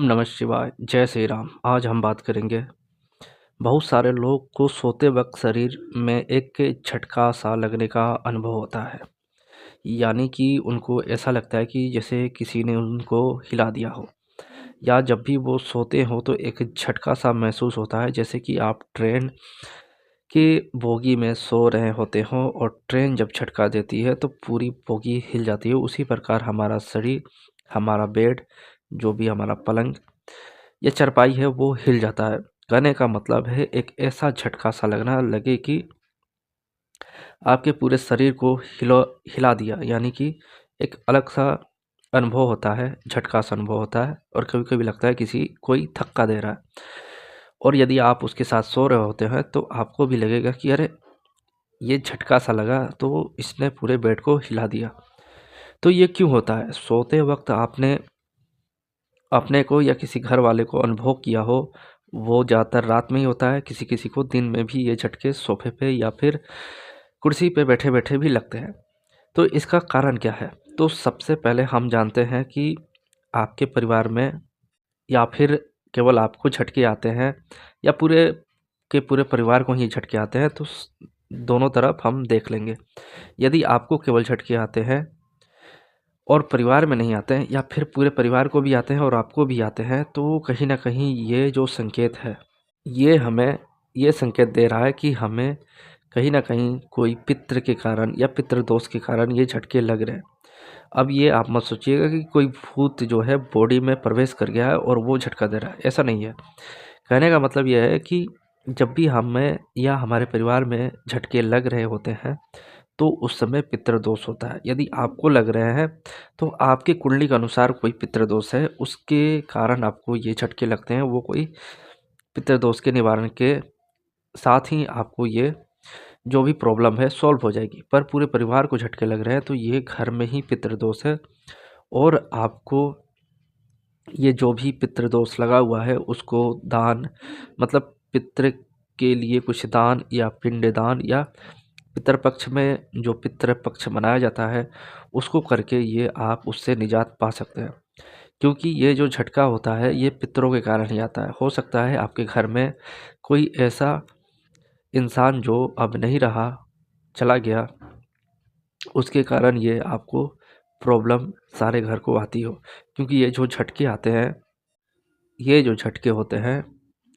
नमः शिवाय, जय श्री राम। आज हम बात करेंगे, बहुत सारे लोग को सोते वक़्त शरीर में एक झटका सा लगने का अनुभव होता है। यानी कि उनको ऐसा लगता है कि जैसे किसी ने उनको हिला दिया हो, या जब भी वो सोते हों तो एक झटका सा महसूस होता है, जैसे कि आप ट्रेन के बोगी में सो रहे होते हों और ट्रेन जब झटका देती है तो पूरी बोगी हिल जाती है। उसी प्रकार हमारा शरीर, हमारा बेड, जो भी हमारा पलंग या चारपाई है वो हिल जाता है। कहने का मतलब है एक ऐसा झटका सा लगना लगे कि आपके पूरे शरीर को हिला दिया, यानी कि एक अलग सा अनुभव होता है, झटका सा अनुभव होता है और कभी-कभी लगता है किसी कोई धक्का दे रहा है। और यदि आप उसके साथ सो रहे होते हैं तो आपको भी लगेगा कि अरे! ये झटका सा लगा तो इसने पूरे बेड को हिला दिया। तो ये क्यों होता है? सोते वक़्त आपने अपने को या किसी घर वाले को अनुभव किया हो, वो ज़्यादातर रात में ही होता है, किसी-किसी को दिन में भी ये झटके सोफ़े पे या फिर कुर्सी पे बैठे-बैठे भी लगते हैं। तो इसका कारण क्या है? तो सबसे पहले हम जानते हैं कि आपके परिवार में या फिर केवल आपको झटके आते हैं या पूरे के पूरे परिवार को ही झटके आते हैं, तो दोनों तरफ हम देख लेंगे। यदि आपको केवल झटके आते हैं और परिवार में नहीं आते हैं या फिर पूरे परिवार को भी आते हैं और आपको भी आते हैं, तो कहीं न कहीं ये जो संकेत है, ये हमें ये संकेत दे रहा है कि हमें कहीं न कहीं कोई पितृ के कारण या पितृदोष के कारण ये झटके लग रहे हैं। अब ये आप मत सोचिएगा कि कोई भूत जो है बॉडी में प्रवेश कर गया है और वो झटका दे रहा है, ऐसा नहीं है। कहने का मतलब ये है कि जब भी हमें या हमारे परिवार में झटके लग रहे होते हैं, तो उस समय पितृदोष होता है। यदि आपको लग रहे हैं तो आपकी कुंडली के अनुसार कोई पितृदोष है, उसके कारण आपको ये झटके लगते हैं। वो कोई पितृदोष के निवारण के साथ ही आपको ये जो भी प्रॉब्लम है सॉल्व हो जाएगी। पर पूरे परिवार को झटके लग रहे हैं तो ये घर में ही पितृदोष है और आपको ये जो भी पितृदोष लगा हुआ है उसको दान, मतलब पितृ के लिए कुछ दान या पिंडदान या पितृपक्ष में जो पितृपक्ष मनाया जाता है उसको करके ये आप उससे निजात पा सकते हैं। क्योंकि ये जो झटका होता है ये पितरों के कारण ही आता है। हो सकता है आपके घर में कोई ऐसा इंसान जो अब नहीं रहा, चला गया, उसके कारण ये आपको प्रॉब्लम सारे घर को आती हो। क्योंकि ये जो झटके आते हैं, ये जो झटके होते हैं,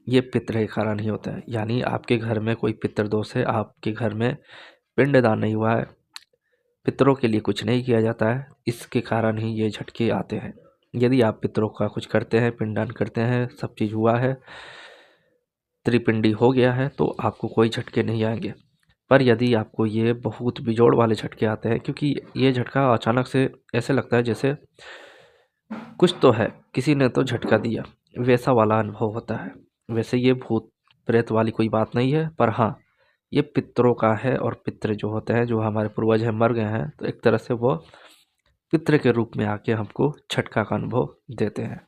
ये पितृ के कारण ही होते हैं। यानी आपके घर में कोई पितृदोष है, आपके घर में पिंडदान नहीं हुआ है, पितरों के लिए कुछ नहीं किया जाता है, इसके कारण ही ये झटके आते हैं। यदि आप पितरों का कुछ करते हैं, पिंडदान करते हैं, सब चीज़ हुआ है, त्रिपिंडी हो गया है, तो आपको कोई झटके नहीं आएँगे। पर यदि आपको ये बहुत बेजोड़ वाले झटके आते हैं, क्योंकि ये झटका अचानक से ऐसे लगता है जैसे कुछ तो है, किसी ने तो झटका दिया, वैसा वाला अनुभव होता है। वैसे ये भूत प्रेत वाली कोई बात नहीं है, पर हाँ, ये पितरों का है और पितृ जो होते हैं, जो हमारे पूर्वज हैं, मर गए हैं, तो एक तरह से वो पितृ के रूप में आके हमको झटका का अनुभव देते हैं।